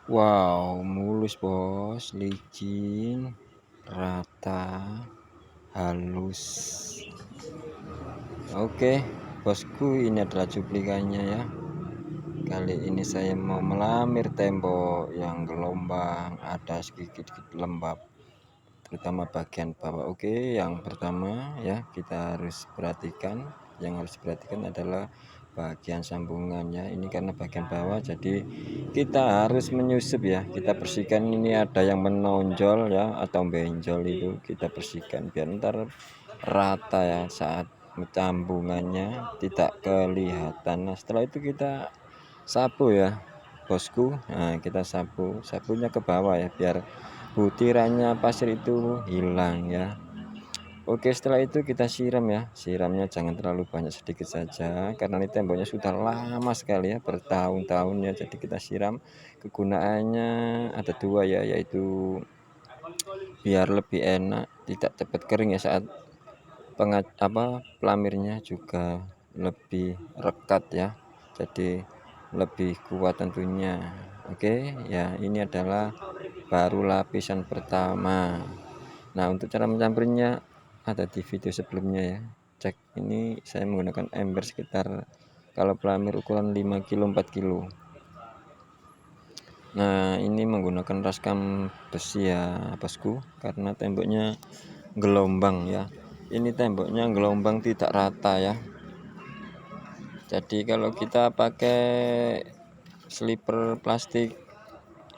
Wow, mulus bos, licin, rata, halus. Oke, bosku, ini adalah cuplikannya ya. Kali ini saya mau melamir tembok yang gelombang, ada sedikit lembab, terutama bagian bawah. Oke, yang pertama ya kita harus perhatikan. Yang harus diperhatikan adalah bagian sambungannya. Ini karena bagian bawah, jadi kita harus menyusup ya. Kita bersihkan, ini ada yang menonjol ya atau benjol, itu kita bersihkan biar ntar rata ya saat sambungannya tidak kelihatan. Nah, setelah itu kita sapu ya bosku. Nah, kita sapunya ke bawah ya biar butirannya pasir itu hilang ya. Oke, setelah itu kita siram ya. Siramnya jangan terlalu banyak, sedikit saja karena ini temboknya sudah lama sekali ya, bertahun-tahun ya. Jadi kita siram. Kegunaannya ada dua ya, yaitu biar lebih enak, tidak cepat kering ya saat pelamirnya, juga lebih rekat ya. Jadi lebih kuat tentunya. Oke ya, ini adalah baru lapisan pertama. Nah, untuk cara mencampurnya ada di video sebelumnya ya. Cek, ini saya menggunakan ember sekitar, kalau pelamir ukuran 5 kilo 4 kilo. Nah, ini menggunakan raskam besi ya bosku, karena temboknya gelombang ya. Ini temboknya gelombang, tidak rata ya. Jadi kalau kita pakai sliper plastik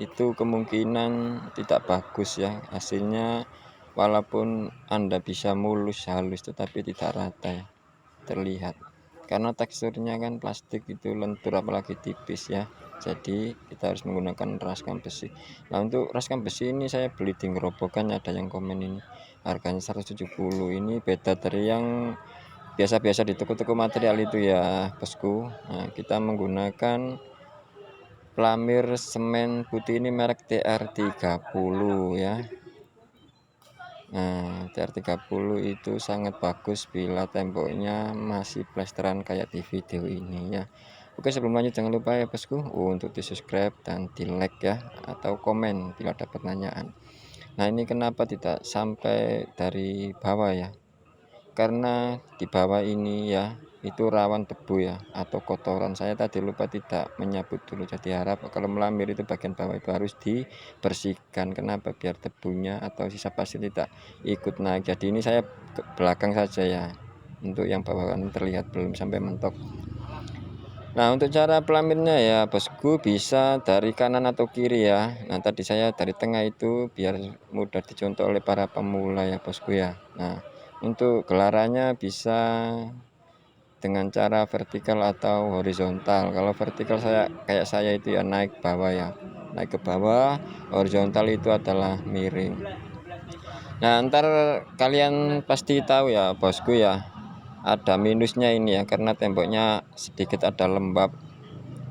itu kemungkinan tidak bagus ya hasilnya. Walaupun Anda bisa mulus halus, tetapi tidak rata ya, terlihat karena teksturnya kan plastik itu lentur, apalagi tipis ya. Jadi kita harus menggunakan raskam besi. Nah, untuk raskam besi ini saya beli di Gerobokan, ada yang komen ini harganya 170. Ini beda dari yang biasa-biasa di toko-toko material itu ya bosku. Nah, kita menggunakan pelamir semen putih ini merek TR30 ya. Nah, TR30 itu sangat bagus bila temboknya masih plesteran kayak di video ini ya. Oke, sebelum lanjut jangan lupa ya bosku untuk di subscribe dan di like ya, atau komen bila ada pertanyaan. Nah, ini kenapa tidak sampai dari bawah ya, karena di bawah ini ya itu rawan debu ya atau kotoran. Saya tadi lupa tidak menyabut dulu, jadi harap kalau melamir itu bagian bawah itu harus dibersihkan. Kenapa? Biar debunya atau sisa pasir tidak ikut naik. Jadi ini saya ke belakang saja ya, untuk yang bawah kan terlihat belum sampai mentok. Nah, untuk cara pelamirnya ya bosku, bisa dari kanan atau kiri ya. Nah, tadi saya dari tengah itu biar mudah dicontoh oleh para pemula ya bosku ya. Nah, untuk gelarannya bisa dengan cara vertikal atau horizontal. Kalau vertikal kayak saya itu ya naik bawah ya, naik ke bawah. Horizontal itu adalah miring. Nah, ntar kalian pasti tahu ya bosku ya, ada minusnya ini ya, karena temboknya sedikit ada lembab.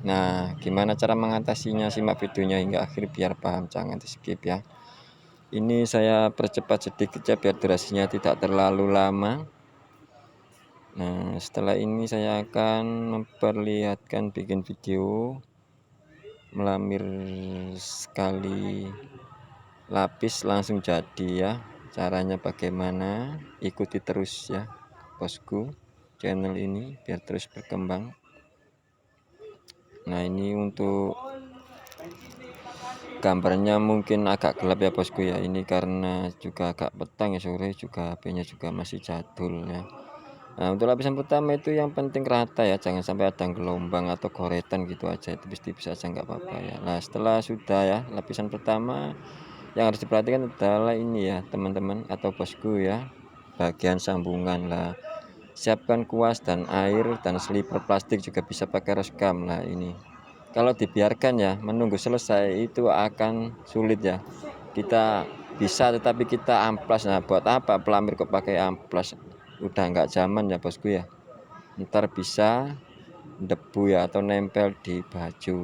Nah, gimana cara mengatasinya? Simak videonya hingga akhir biar paham, jangan di skip ya. Ini saya percepat sedikit ya biar durasinya tidak terlalu lama. Nah, setelah ini saya akan memperlihatkan bikin video melamir sekali lapis langsung jadi ya. Caranya bagaimana? Ikuti terus ya bosku channel ini biar terus berkembang. Nah, ini untuk gambarnya mungkin agak gelap ya bosku ya, ini karena juga agak petang ya, sore juga, HP-nya juga masih jadul ya. Nah, untuk lapisan pertama itu yang penting rata ya, jangan sampai ada gelombang atau goretan gitu aja, itu tipis aja nggak apa-apa ya. Nah, setelah sudah ya lapisan pertama, yang harus diperhatikan adalah ini ya teman-teman atau bosku ya, bagian sambungan lah. Siapkan kuas dan air dan sliper plastik, juga bisa pakai reskam. Nah, ini kalau dibiarkan ya menunggu selesai itu akan sulit ya. Kita bisa tetapi kita amplas. Nah, buat apa pelamir kok pakai amplas? Udah nggak zaman ya bosku ya, ntar bisa debu ya atau nempel di baju.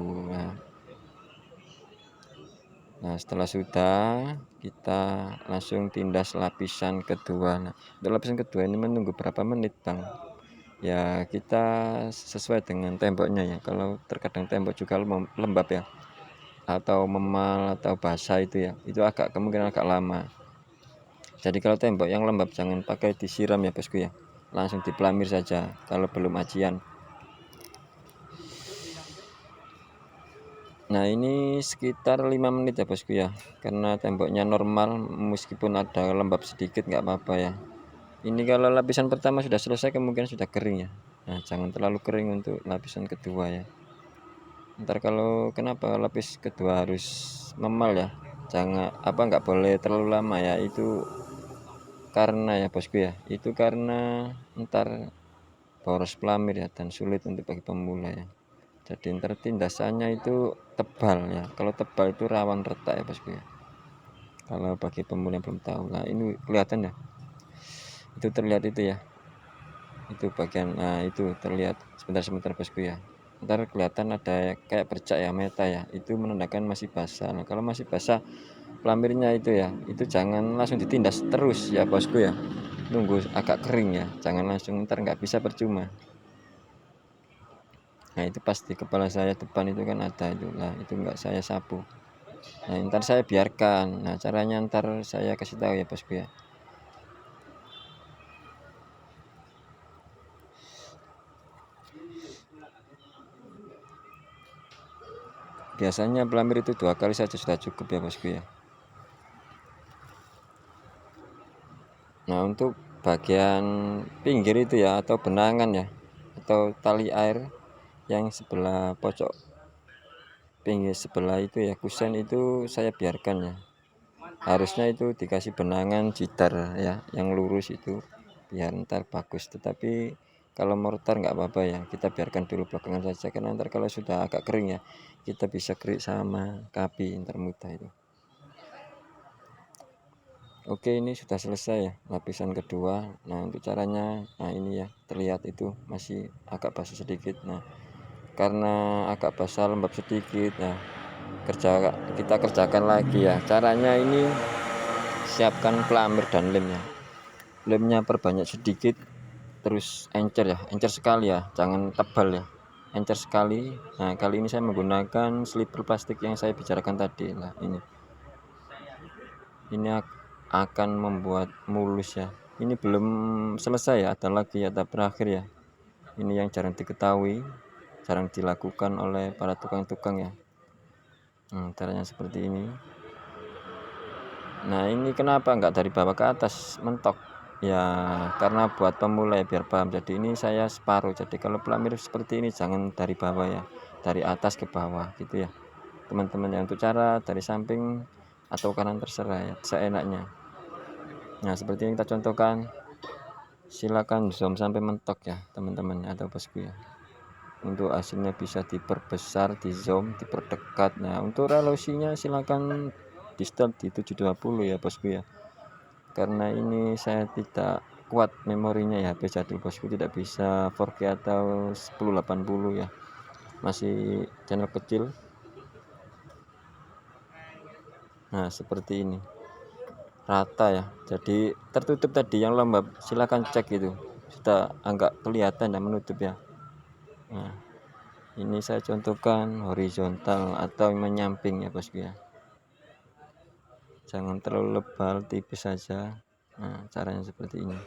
Nah, setelah sudah kita langsung tindas lapisan kedua. Nah, untuk lapisan kedua ini menunggu berapa menit bang ya, kita sesuai dengan temboknya ya. Kalau terkadang tembok juga lembab ya, atau memal atau basah itu ya, itu kemungkinan agak lama. Jadi kalau tembok yang lembab jangan pakai disiram ya bosku ya, langsung dipelamir saja kalau belum ajian. Nah ini sekitar 5 menit ya bosku ya, karena temboknya normal meskipun ada lembab sedikit nggak apa-apa ya. Ini kalau lapisan pertama sudah selesai kemungkinan sudah kering ya. Nah jangan terlalu kering untuk lapisan kedua ya. Ntar kalau kenapa lapis kedua harus memal ya, jangan nggak boleh terlalu lama ya, itu karena ya bosku ya, itu karena ntar boros pelamir ya dan sulit untuk bagi pemula ya. Jadi ntar tindasannya itu tebal ya, kalau tebal itu rawan retak ya bosku ya, kalau bagi pemula yang belum tahu. Nah ini kelihatan ya, itu terlihat itu ya, itu bagian, nah itu terlihat sebentar bosku ya, ntar kelihatan ada kayak bercak ya, meta ya, itu menandakan masih basah. Nah kalau masih basah pelamirnya itu ya, itu jangan langsung ditindas terus ya bosku ya, nunggu agak kering ya, jangan langsung, ntar nggak bisa percuma. Nah itu pasti kepala saya depan itu kan ada itu lah, itu nggak saya sapu. Nah ntar saya biarkan. Nah caranya ntar saya kasih tahu ya bosku ya. Biasanya pelamir itu 2 kali saja sudah cukup ya bosku ya. Nah untuk bagian pinggir itu ya, atau benangan ya, atau tali air yang sebelah pojok pinggir sebelah itu ya, kusen itu saya biarkan ya. Harusnya itu dikasih benangan jitar ya, yang lurus itu biar ntar bagus. Tetapi kalau mortar nggak apa-apa ya, kita biarkan dulu belakangan saja, karena ntar kalau sudah agak kering ya, kita bisa kerik sama kapi ntar mudah itu. Oke, ini sudah selesai ya lapisan kedua. Nah untuk caranya, nah ini ya terlihat itu masih agak basah sedikit. Nah karena agak basah lembab sedikit, nah kita kerjakan lagi ya. Caranya ini, siapkan pelamir dan lemnya. Lemnya perbanyak sedikit, terus encer ya, encer sekali ya, jangan tebal ya, encer sekali. Nah kali ini saya menggunakan slipper plastik yang saya bicarakan tadi lah. Ini akan membuat mulus ya. Ini belum selesai ya, ada lagi ya tahap terakhir ya. Ini yang jarang diketahui, jarang dilakukan oleh para tukang-tukang ya. Caranya seperti ini. Nah ini kenapa nggak dari bawah ke atas mentok ya, karena buat pemula ya, biar paham. Jadi ini saya separuh, jadi kalau pelamir seperti ini jangan dari bawah ya, dari atas ke bawah gitu ya teman-teman ya. Untuk cara dari samping atau kanan terserah ya, seenaknya. Nah seperti yang kita contohkan, silakan zoom sampai mentok ya teman-teman atau bosku ya, untuk hasilnya bisa diperbesar, di zoom, diperdekat. Nah untuk resolusinya silakan di start di 720 ya bosku ya, karena ini saya tidak kuat memorinya ya, HP jadul bosku, tidak bisa 4K atau 1080 ya, masih channel kecil. Nah seperti ini rata ya, jadi tertutup tadi yang lembab, silahkan cek itu sudah agak kelihatan dan menutup ya. Nah ini saya contohkan horizontal atau menyamping ya bosku ya, jangan terlalu lebal, tipis saja. Nah caranya seperti ini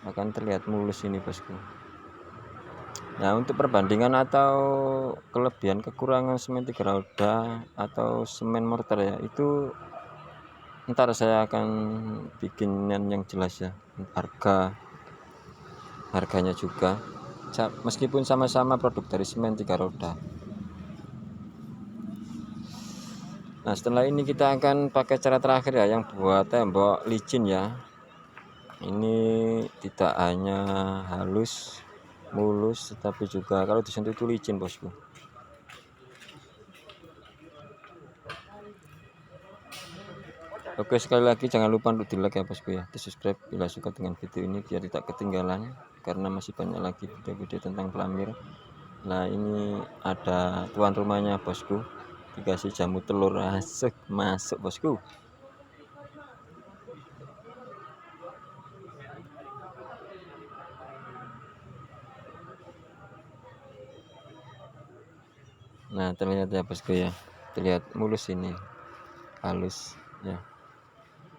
akan terlihat mulus ini bosku. Nah untuk perbandingan atau kelebihan kekurangan semen 3 roda atau semen mortar ya, itu ntar saya akan bikinan yang jelas ya, harganya juga, meskipun sama-sama produk dari semen 3 roda. Nah setelah ini kita akan pakai cara terakhir ya, yang buat tembok licin ya. Ini tidak hanya halus mulus, tetapi juga kalau disentuh itu licin bosku. Oke, sekali lagi jangan lupa untuk di like ya bosku ya, di subscribe bila suka dengan video ini biar tidak ketinggalan, karena masih banyak lagi video-video tentang pelamir. Nah ini ada tuan rumahnya bosku, dikasih jamu telur, asik masuk bosku. Nah terlihat ya bosku ya. terlihat mulus ini, halus ya.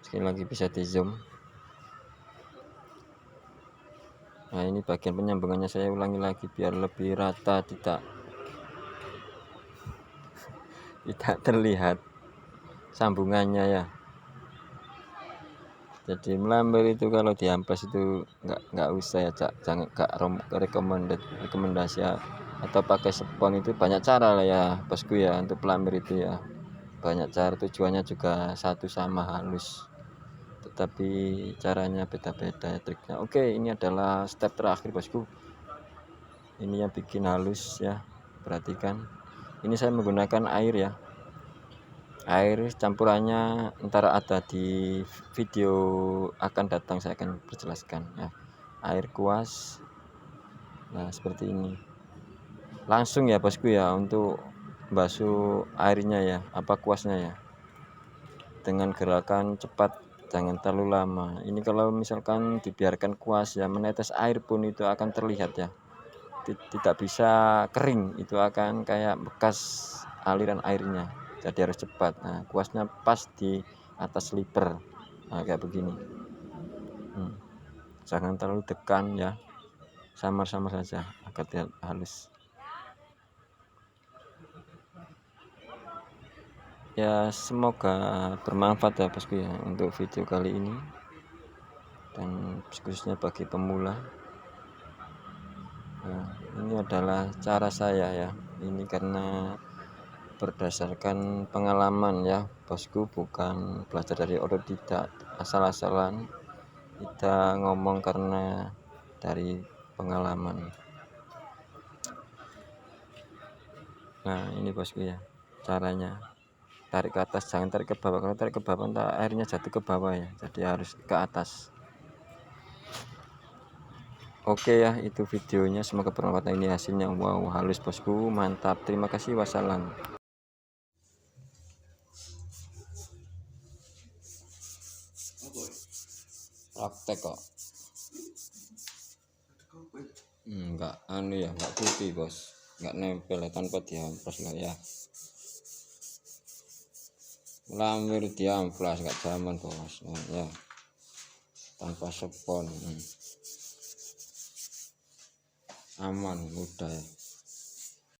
Sekali lagi bisa di zoom. Nah ini bagian penyambungannya saya ulangi lagi biar lebih rata, tidak terlihat sambungannya ya. Jadi melamber itu kalau diampas itu nggak usah ya, jangan, nggak rekomendasi ya. Atau pakai spons itu banyak cara lah ya bosku ya, untuk pelamber itu ya banyak cara, tujuannya juga satu sama, halus, tetapi caranya beda-beda ya, triknya. Oke, ini adalah step terakhir bosku, ini yang bikin halus ya, perhatikan. Ini saya menggunakan air ya, air campurannya ntar ada di video akan datang, saya akan perjelaskan ya. Air kuas, nah seperti ini langsung ya bosku ya, untuk basuh airnya ya, kuasnya ya, dengan gerakan cepat, jangan terlalu lama. Ini kalau misalkan dibiarkan kuas ya, menetes air pun itu akan terlihat ya, tidak bisa kering, itu akan kayak bekas aliran airnya. Jadi harus cepat. Nah kuasnya pas di atas sliper, nah kayak begini. Jangan terlalu tekan ya, samar-samar saja agar terlihat halus ya. Semoga bermanfaat ya bosku ya untuk video kali ini, dan khususnya bagi pemula. Nah, ini adalah cara saya ya, ini karena berdasarkan pengalaman ya bosku, bukan belajar dari otodidak asal-asalan, kita ngomong karena dari pengalaman. Nah ini bosku ya caranya, tarik ke atas, jangan tarik ke bawah. Kalau tarik ke bawah entah airnya jatuh ke bawah ya, jadi harus ke atas. Oke ya, itu videonya, semoga bermanfaat. Ini hasilnya, wow halus bosku, mantap. Terima kasih, wassalam. Praktek kok enggak ya, enggak putih bos, enggak nempel ya, tanpa diamplas lah ya. Lamir diamplas enggak zaman bos ya, tanpa spons. Aman, mudah ya.